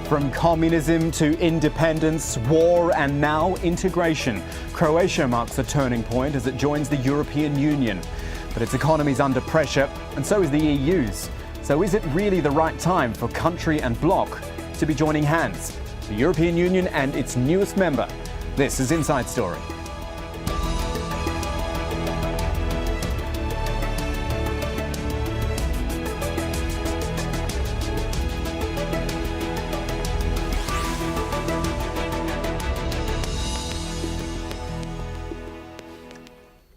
From communism to independence, war and now integration, Croatia marks a turning point as it joins the European Union. But its economy is under pressure, and so is the EU's. So is it really the right time for country and bloc to be joining hands? The European Union and its newest member. This is Inside Story.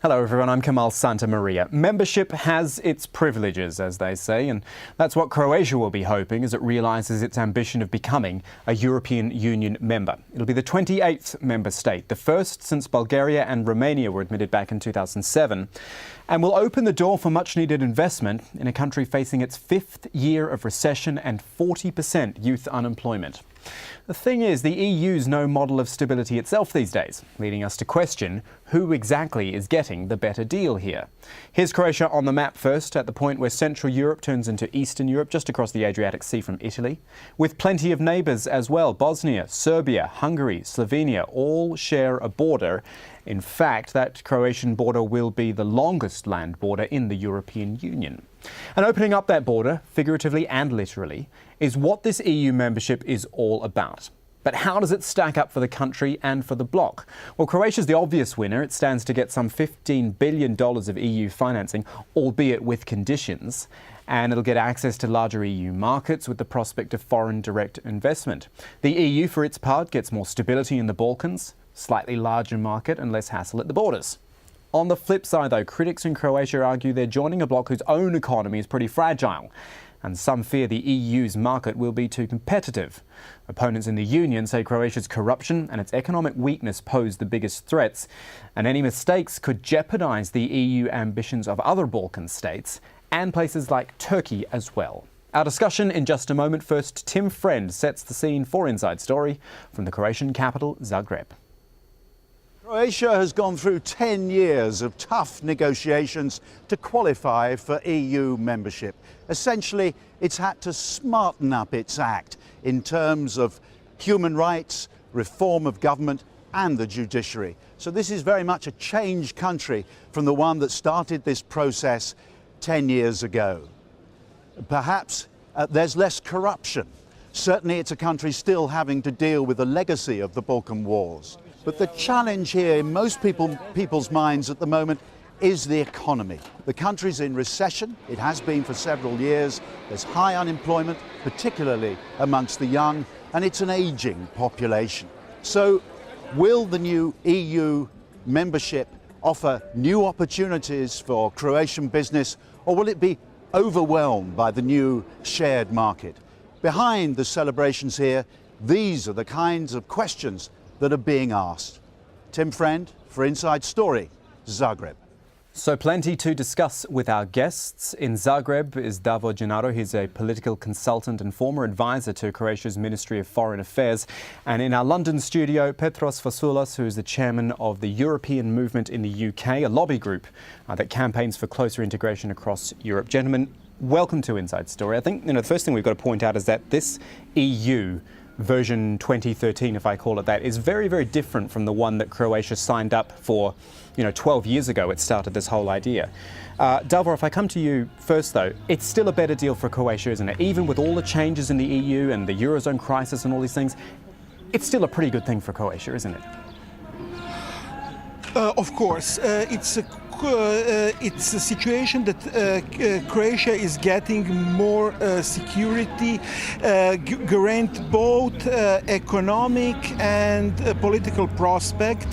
Hello everyone, I'm Kamal Santamaria. Membership has its privileges, as they say, and that's what Croatia will be hoping as it realises its ambition of becoming a European Union member. It'll be the 28th member state, the first since Bulgaria and Romania were admitted back in 2007, and will open the door for much-needed investment in a country facing its fifth year of recession and 40% youth unemployment. The thing is, the EU's no model of stability itself these days, leading us to question who exactly is getting the better deal here. Here's Croatia on the map first, at the point where Central Europe turns into Eastern Europe, just across the Adriatic Sea from Italy, with plenty of neighbours as well. Bosnia, Serbia, Hungary, Slovenia all share a border. In fact, that Croatian border will be the longest land border in the European Union. And opening up that border, figuratively and literally, is what this EU membership is all about. But how does it stack up for the country and for the bloc? Well, Croatia's the obvious winner. It stands to get some $15 billion of EU financing, albeit with conditions. And it'll get access to larger EU markets with the prospect of foreign direct investment. The EU, for its part, gets more stability in the Balkans, slightly larger market and less hassle at the borders. On the flip side, though, critics in Croatia argue they're joining a bloc whose own economy is pretty fragile, and some fear the EU's market will be too competitive. Opponents in the Union say Croatia's corruption and its economic weakness pose the biggest threats, and any mistakes could jeopardise the EU ambitions of other Balkan states and places like Turkey as well. Our discussion in just a moment. First, Tim Friend sets the scene for Inside Story from the Croatian capital, Zagreb. Croatia has gone through 10 years of tough negotiations to qualify for EU membership. Essentially, it's had to smarten up its act in terms of human rights, reform of government and the judiciary. So this is very much a changed country from the one that started this process 10 years ago. Perhaps there's less corruption. Certainly it's a country still having to deal with the legacy of the Balkan Wars. But the challenge here in most people's minds at the moment is the economy. The country's in recession. It has been for several years. There's high unemployment, particularly amongst the young, and it's an aging population. So will the new EU membership offer new opportunities for Croatian business, or will it be overwhelmed by the new shared market? Behind the celebrations here, these are the kinds of questions that are being asked. Tim Friend for Inside Story, Zagreb. So plenty to discuss with our guests. In Zagreb is Davor Gennaro. He's a political consultant and former advisor to Croatia's Ministry of Foreign Affairs. And in our London studio, Petros Fasoulas, who is the chairman of the European Movement in the UK, a lobby group that campaigns for closer integration across Europe. Gentlemen, welcome to Inside Story. I think the first thing we've got to point out is that this EU version 2013, if I call it that, is very, very different from the one that Croatia signed up for, 12 years ago. It started this whole idea. Davor, if I come to you first, though, it's still a better deal for Croatia, isn't it? Even with all the changes in the EU and the Eurozone crisis and all these things, it's still a pretty good thing for Croatia, isn't it? Of course, it's a situation that Croatia is getting more security, grant both economic and political prospect.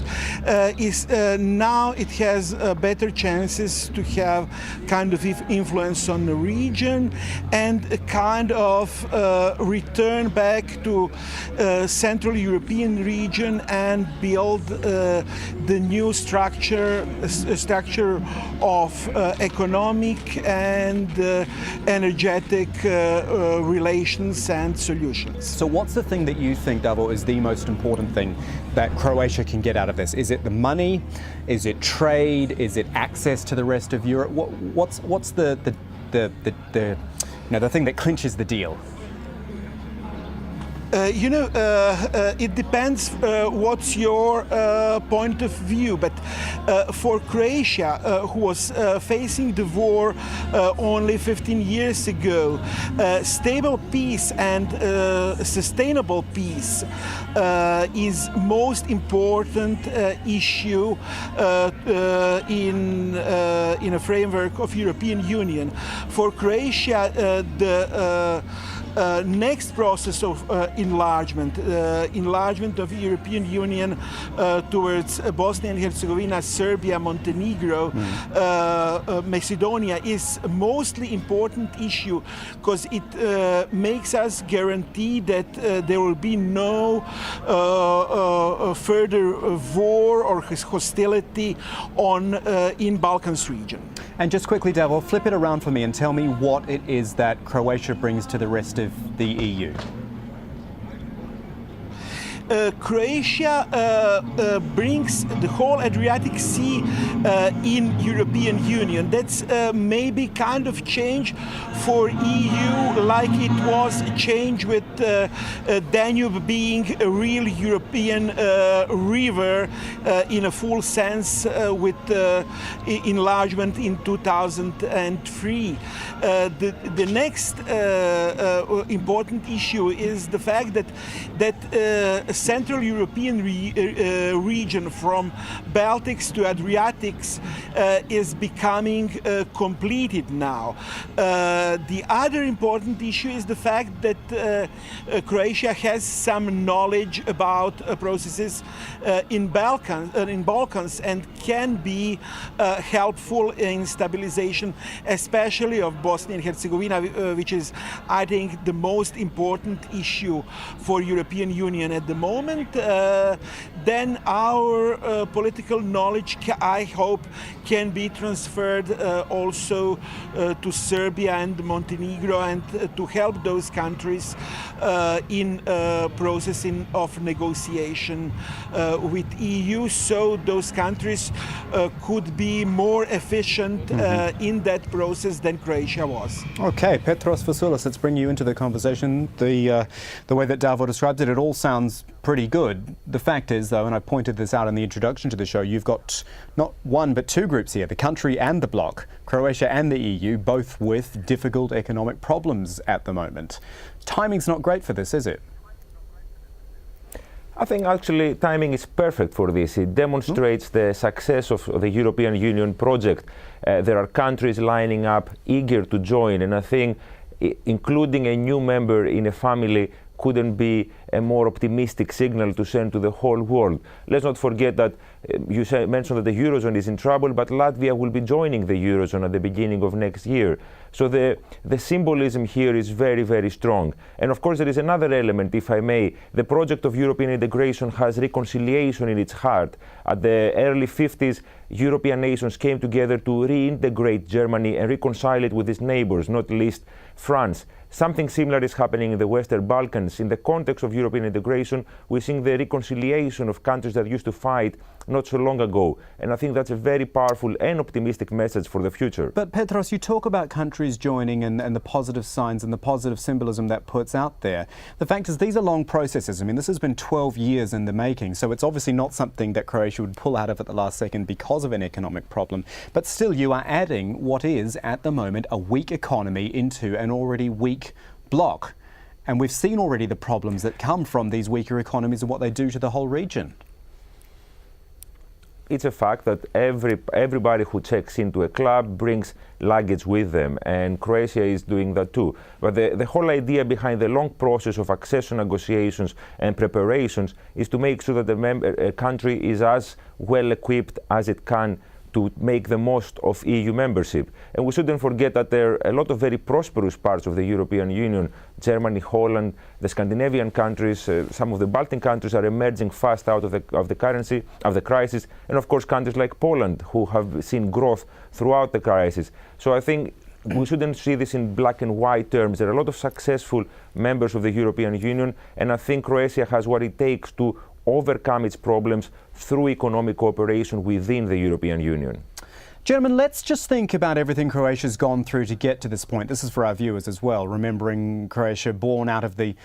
Now it has better chances to have kind of influence on the region and a kind of return back to Central European region and build the new structure of economic and energetic relations and solutions. So what's the thing that you think, Davor, is the most important thing that Croatia can get out of this? Is it the money? Is it trade? Is it access to the rest of Europe? What's the thing that clinches the deal? It depends what's your point of view, but for Croatia, who was facing the war only 15 years ago, stable peace and sustainable peace is most important issue in a framework of European Union. For Croatia, the next process of enlargement of European Union towards Bosnia and Herzegovina, Serbia, Montenegro, Macedonia is a mostly important issue because it makes us guarantee that there will be no further war or hostility in Balkans region. And just quickly, Davor, flip it around for me and tell me what it is that Croatia brings to the rest of the EU. Croatia brings the whole Adriatic Sea in European Union. That's maybe kind of change for EU, like it was a change with Danube being a real European river in a full sense with enlargement in 2003. The next important issue is the fact that Central European region from Baltics to Adriatics is becoming completed now. The other important issue is the fact that Croatia has some knowledge about processes in Balkans and can be helpful in stabilization, especially of Bosnia and Herzegovina, which is, I think, the most important issue for European Union at the moment. Then our political knowledge, I hope, can be transferred also to Serbia and Montenegro, and to help those countries in processing of negotiation with EU, so those countries could be more efficient in that process than Croatia was. Okay, Petros Vassoulis, let's bring you into the conversation. The way that Davor described it, it all sounds pretty good. The fact is, though, and I pointed this out in the introduction to the show, you've got not one but two groups here, the country and the bloc, Croatia and the EU, both with difficult economic problems at the moment. Timing's not great for this, is it? I think actually timing is perfect for this. It demonstrates the success of the European Union project. There are countries lining up eager to join, and I think including a new member in a family couldn't be a more optimistic signal to send to the whole world. Let's not forget that you mentioned that the Eurozone is in trouble, but Latvia will be joining the Eurozone at the beginning of next year. So the symbolism here is very, very strong. And of course there is another element, if I may. The project of European integration has reconciliation in its heart. At the early 50s, European nations came together to reintegrate Germany and reconcile it with its neighbors, not least France. Something similar is happening in the Western Balkans. In the context of European integration, we're seeing the reconciliation of countries that used to fight not so long ago. And I think that's a very powerful and optimistic message for the future. But Petros, you talk about countries joining and the positive signs and the positive symbolism that puts out there. The fact is, these are long processes. I mean, this has been 12 years in the making, so it's obviously not something that Croatia would pull out of at the last second because of an economic problem. But still, you are adding what is, at the moment, a weak economy into an already weak bloc. And we've seen already the problems that come from these weaker economies and what they do to the whole region. It's a fact that everybody who checks into a club brings luggage with them, and Croatia is doing that too. But the whole idea behind the long process of accession negotiations and preparations is to make sure that the country is as well equipped as it can to make the most of EU membership. And we shouldn't forget that there are a lot of very prosperous parts of the European Union. Germany, Holland, the Scandinavian countries, some of the Baltic countries are emerging fast out of the crisis, and of course countries like Poland, who have seen growth throughout the crisis. So I think we shouldn't see this in black and white terms. There are a lot of successful members of the European Union, and I think Croatia has what it takes to overcome its problems through economic cooperation within the European Union. Gentlemen, let's just think about everything Croatia's gone through to get to this point. This is for our viewers as well, remembering Croatia born out of the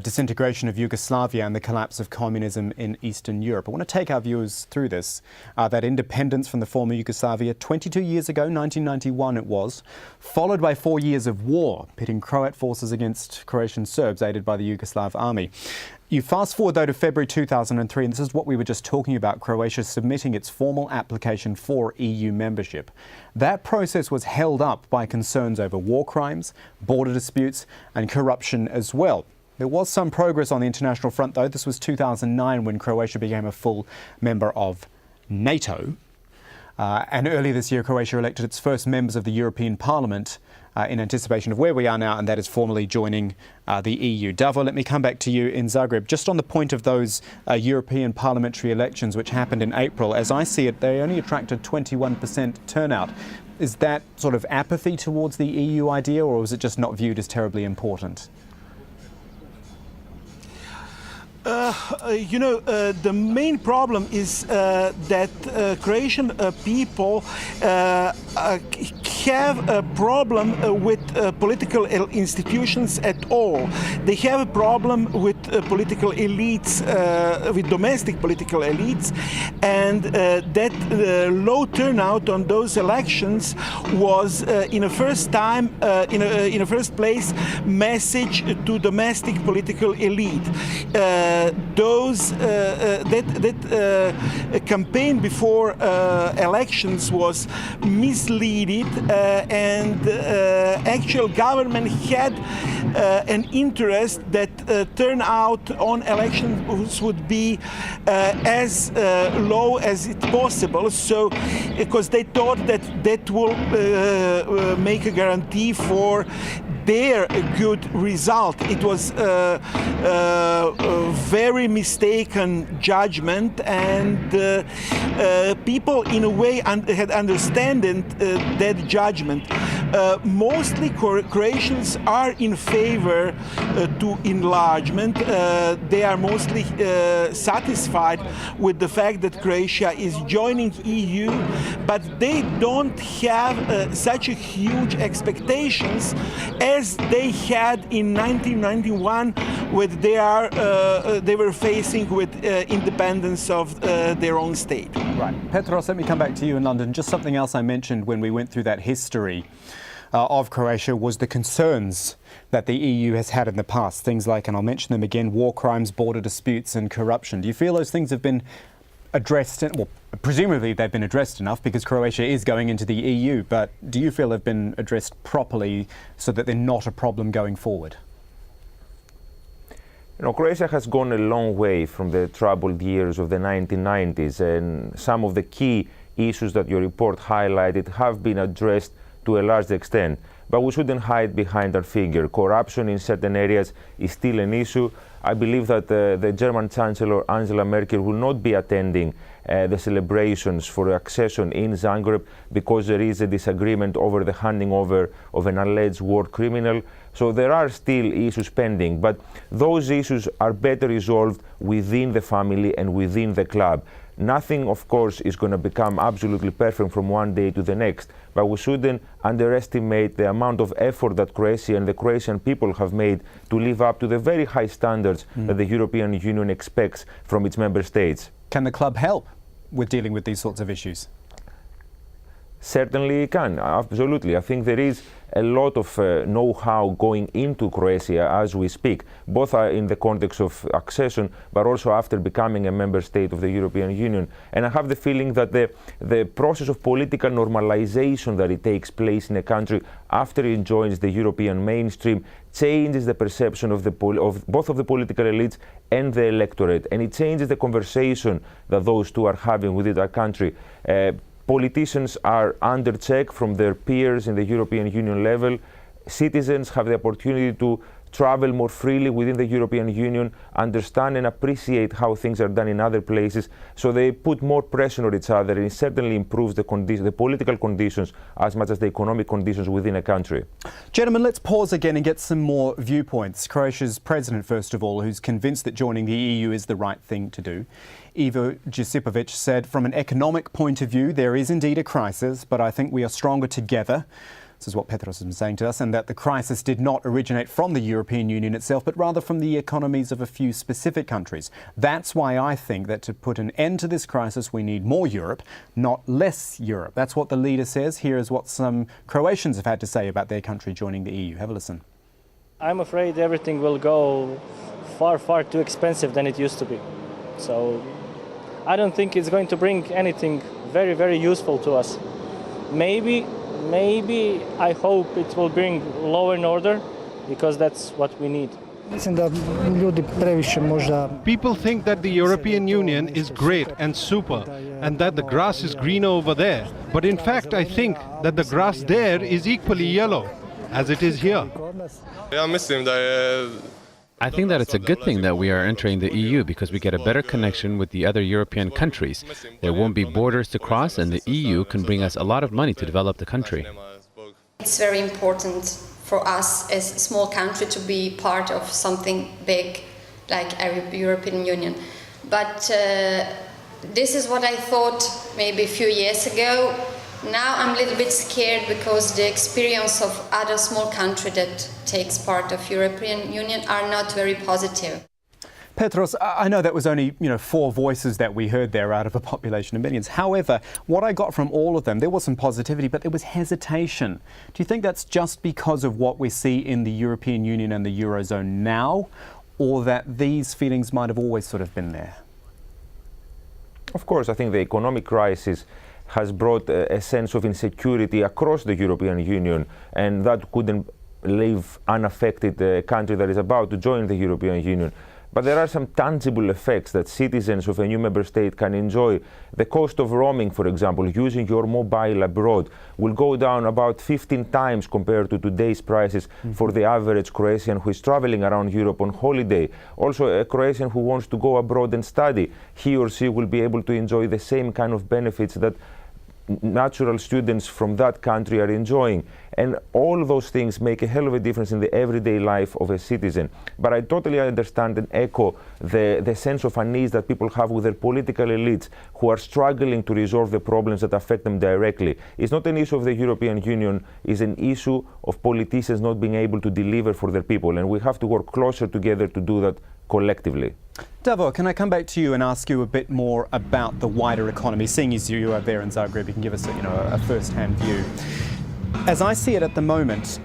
disintegration of Yugoslavia and the collapse of communism in Eastern Europe. I want to take our viewers through this. That independence from the former Yugoslavia 22 years ago, 1991 it was, followed by 4 years of war, pitting Croat forces against Croatian Serbs aided by the Yugoslav army. You fast forward though to February 2003, and this is what we were just talking about, Croatia submitting its formal application for EU membership. That process was held up by concerns over war crimes, border disputes and corruption as well. There was some progress on the international front though. This was 2009 when Croatia became a full member of NATO. And earlier this year, Croatia elected its first members of the European Parliament in anticipation of where we are now, and that is formally joining the EU. Davo, let me come back to you in Zagreb. Just on the point of those European parliamentary elections which happened in April, as I see it, they only attracted 21% turnout. Is that sort of apathy towards the EU idea, or was it just not viewed as terribly important? The main problem is that Croatian people have a problem with political institutions at all. They have a problem with political elites, with domestic political elites, and that low turnout on those elections was, in a first place, message to domestic political elite. That campaign before elections was misleading, and actual government had an interest that turnout on elections would be as low as it possible. So, because they thought that will make a guarantee for their good result. It was a very mistaken judgment, and people in a way had understood that judgment. Mostly Croatians are in favor to enlargement. They are mostly satisfied with the fact that Croatia is joining EU, but they don't have such a huge expectations as they had in 1991 when they were facing with independence of their own state. Right. Petros, let me come back to you in London. Just something else I mentioned when we went through that history of Croatia was the concerns that the EU has had in the past. Things like, and I'll mention them again, war crimes, border disputes and corruption. Do you feel those things have been addressed? Well, presumably they've been addressed enough because Croatia is going into the EU, but do you feel they've been addressed properly so that they're not a problem going forward? Croatia has gone a long way from the troubled years of the 1990s, and some of the key issues that your report highlighted have been addressed to a large extent. But we shouldn't hide behind our figure. Corruption in certain areas is still an issue. I believe that the German Chancellor Angela Merkel will not be attending the celebrations for accession in Zagreb because there is a disagreement over the handing over of an alleged war criminal. So there are still issues pending, but those issues are better resolved within the family and within the club. Nothing, of course, is going to become absolutely perfect from one day to the next, but we shouldn't underestimate the amount of effort that Croatia and the Croatian people have made to live up to the very high standards that the European Union expects from its member states. Can the club help with dealing with these sorts of issues? Certainly it can, absolutely. I think there is a lot of know-how going into Croatia as we speak, both in the context of accession, but also after becoming a member state of the European Union. And I have the feeling that the process of political normalization that it takes place in a country after it joins the European mainstream changes the perception of both of the political elites and the electorate, and it changes the conversation that those two are having within our country. Politicians are under check from their peers in the European Union level. Citizens have the opportunity travel more freely within the European Union, understand and appreciate how things are done in other places. So they put more pressure on each other, and it certainly improves the political conditions as much as the economic conditions within a country. Gentlemen, let's pause again and get some more viewpoints. Croatia's president, first of all, who's convinced that joining the EU is the right thing to do. Ivo Josipovic said, from an economic point of view, there is indeed a crisis, but I think we are stronger together. This is what Petros has been saying to us, and that the crisis did not originate from the European Union itself, but rather from the economies of a few specific countries. That's why I think that to put an end to this crisis, we need more Europe, not less Europe. That's what the leader says. Here is what some Croatians have had to say about their country joining the EU. Have a listen. I'm afraid everything will go far, far too expensive than it used to be. So I don't think it's going to bring anything very, very useful to us. Maybe I hope it will bring law and order, because that's what we need. People think that the European Union is great and super, and that the grass is greener over there. But in fact, I think that the grass there is equally yellow, as it is here. I think that it's a good thing that we are entering the EU because we get a better connection with the other European countries. There won't be borders to cross, and the EU can bring us a lot of money to develop the country. It's very important for us as a small country to be part of something big like a European Union. But this is what I thought maybe a few years ago. Now I'm a little bit scared because the experience of other small countries that takes part of European Union are not very positive. Petros, I know that was only, 4 voices that we heard there out of a population of millions. However, what I got from all of them, there was some positivity, but there was hesitation. Do you think that's just because of what we see in the European Union and the Eurozone now, or that these feelings might have always sort of been there? Of course, I think the economic crisis has brought a sense of insecurity across the European Union, and that couldn't leave unaffected a country that is about to join the European Union. But there are some tangible effects that citizens of a new member state can enjoy. The cost of roaming, for example, using your mobile abroad, will go down about 15 times compared to today's prices for the average Croatian who is traveling around Europe on holiday. Also, a Croatian who wants to go abroad and study, he or she will be able to enjoy the same kind of benefits that natural students from that country are enjoying. And all those things make a hell of a difference in the everyday life of a citizen. But I totally understand and echo the sense of unease that people have with their political elites who are struggling to resolve the problems that affect them directly. It's not an issue of the European Union, it's an issue of politicians not being able to deliver for their people. And we have to work closer together to do that collectively. Davor, can I come back to you and ask you a bit more about the wider economy? Seeing as you are there in Zagreb, you can give us a first-hand view. As I see it at the moment,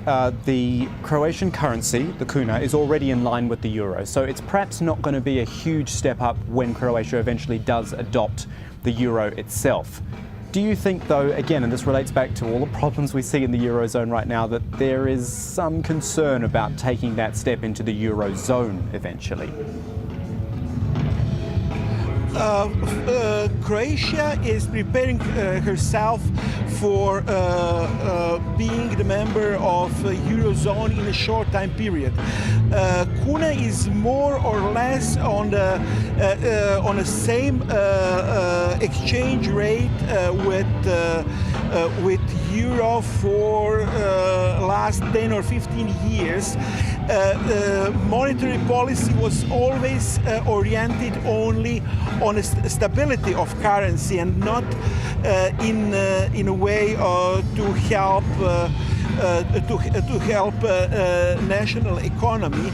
the Croatian currency, the kuna, is already in line with the euro. So it's perhaps not going to be a huge step up when Croatia eventually does adopt the euro itself. Do you think, though, again, and this relates back to all the problems we see in the Eurozone right now, that there is some concern about taking that step into the Eurozone eventually? Croatia is preparing herself for being the member of Eurozone in a short time period. Kuna is more or less on the same exchange rate with euro for last 10 or 15 years. Monetary policy was always oriented only on stability of currency and not in a way to help national economy.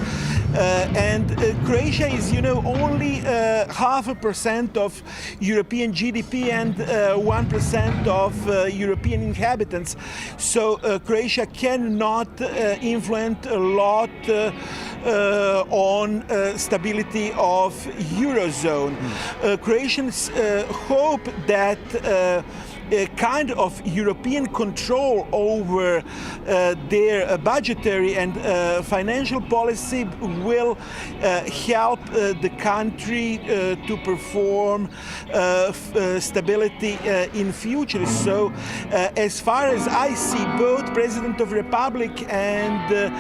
And Croatia is, only 0.5% of European GDP and 1% of European inhabitants. So Croatia cannot influence a lot on stability of Eurozone. Croatians hope that a kind of European control over their budgetary and financial policy will help the country to perform stability in future. So as far as I see, both President of Republic and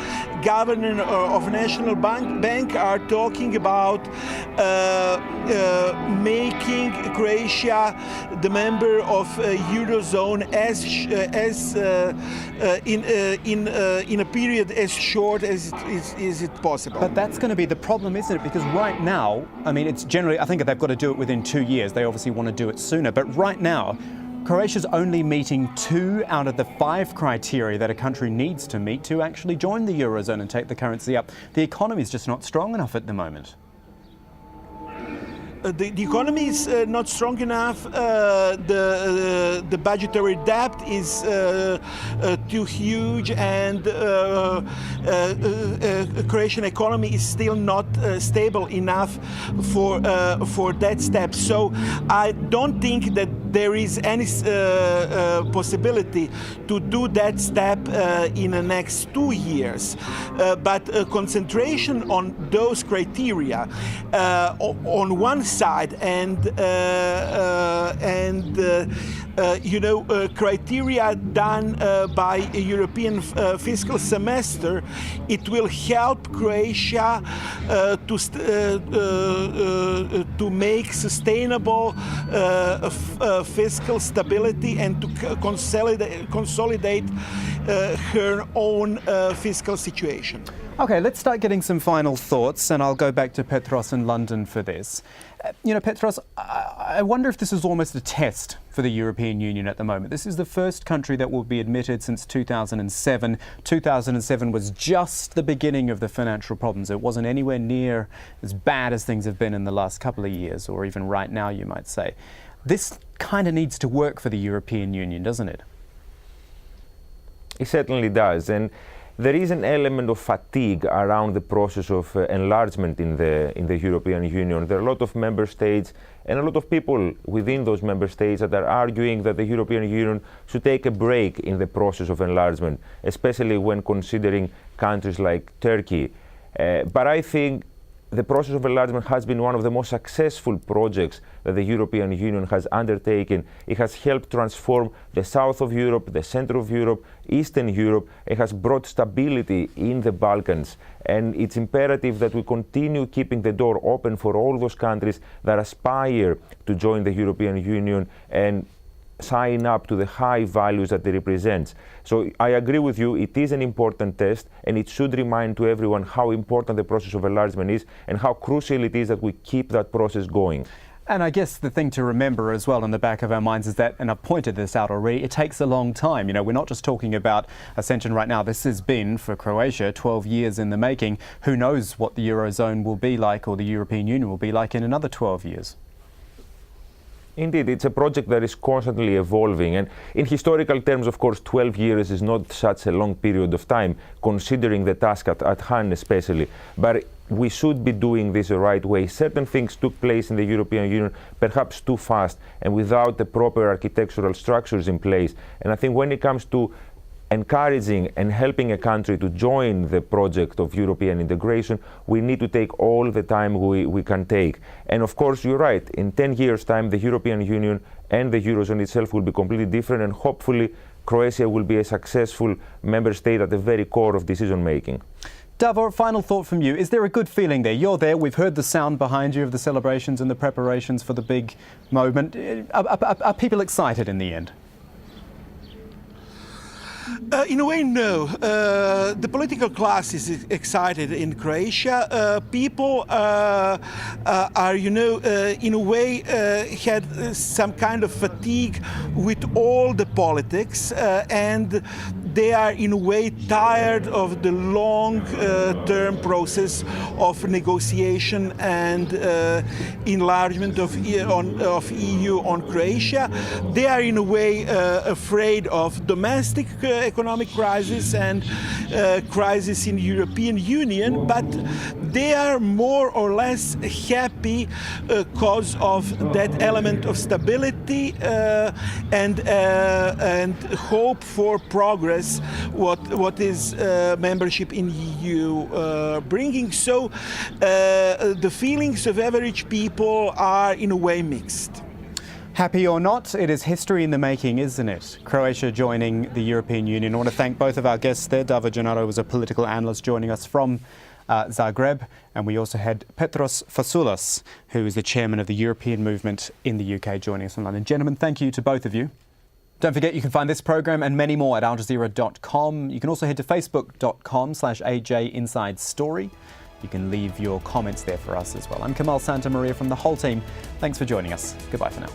Governor of National Bank are talking about making Croatia the member of Eurozone in a period as short as it possible. But that's going to be the problem, isn't it? Because right now, I mean, it's generally, I think they've got to do it within 2 years. They obviously want to do it sooner. But right now, Croatia's only meeting 2 out of the 5 criteria that a country needs to meet to actually join the Eurozone and take the currency up. The economy is just not strong enough at the moment. The economy is not strong enough. The budgetary debt is too huge, and Croatian economy is still not stable enough for that step. So I don't think that there is any possibility to do that step in the next 2 years. But concentration on those criteria on one side and criteria done by a European fiscal semester, it will help Croatia to make sustainable fiscal stability and to consolidate her own fiscal situation. Okay, let's start getting some final thoughts, and I'll go back to Petros in London for this. Petros, I wonder if this is almost a test for the European Union at the moment. This is the first country that will be admitted since 2007. 2007 was just the beginning of the financial problems. It wasn't anywhere near as bad as things have been in the last couple of years, or even right now, you might say. This kind of needs to work for the European Union, doesn't it? It certainly does. And there is an element of fatigue around the process of enlargement in the European Union. There are a lot of member states and a lot of people within those member states that are arguing that the European Union should take a break in the process of enlargement, especially when considering countries like Turkey. But I think the process of enlargement has been one of the most successful projects that the European Union has undertaken. It has helped transform the south of Europe, the center of Europe, Eastern Europe. It has brought stability in the Balkans. And it's imperative that we continue keeping the door open for all those countries that aspire to join the European Union and sign up to the high values that it represents. So I agree with you, it is an important test, and it should remind to everyone how important the process of enlargement is and how crucial it is that we keep that process going. And I guess the thing to remember as well in the back of our minds is that, and I've pointed this out already, it takes a long time. We're not just talking about ascension right now. This has been, for Croatia, 12 years in the making. Who knows what the Eurozone will be like, or the European Union will be like in another 12 years. Indeed, it's a project that is constantly evolving, and in historical terms, of course, 12 years is not such a long period of time, considering the task at hand especially. But we should be doing this the right way. Certain things took place in the European Union perhaps too fast and without the proper architectural structures in place. And I think when it comes to encouraging and helping a country to join the project of European integration, we need to take all the time we can take. And of course, you're right, in 10 years' time, the European Union and the Eurozone itself will be completely different, and hopefully Croatia will be a successful member state at the very core of decision making. Davor, final thought from you. Is there a good feeling there? You're there. We've heard the sound behind you of the celebrations and the preparations for the big moment. Are people excited in the end? In a way, no. The political class is excited in Croatia. People are, in a way, had some kind of fatigue with all the politics, and they are, in a way, tired of the long-term process of negotiation and enlargement of EU on Croatia. They are, in a way, afraid of domestic economic crisis and crisis in the European Union, but they are more or less happy because of that element of stability and hope for progress. What is membership in EU bringing? So the feelings of average people are in a way mixed. Happy or not, it is history in the making, isn't it? Croatia joining the European Union. I want to thank both of our guests there. Davor Gennaro was a political analyst joining us from Zagreb, and we also had Petros Fasoulas, who is the chairman of the European Movement in the UK, joining us from London. Gentlemen, thank you to both of you. Don't forget, you can find this programme and many more at aljazeera.com. You can also head to facebook.com/AJ Inside Story. You can leave your comments there for us as well. I'm Kamal Santamaria from the whole team. Thanks for joining us. Goodbye for now.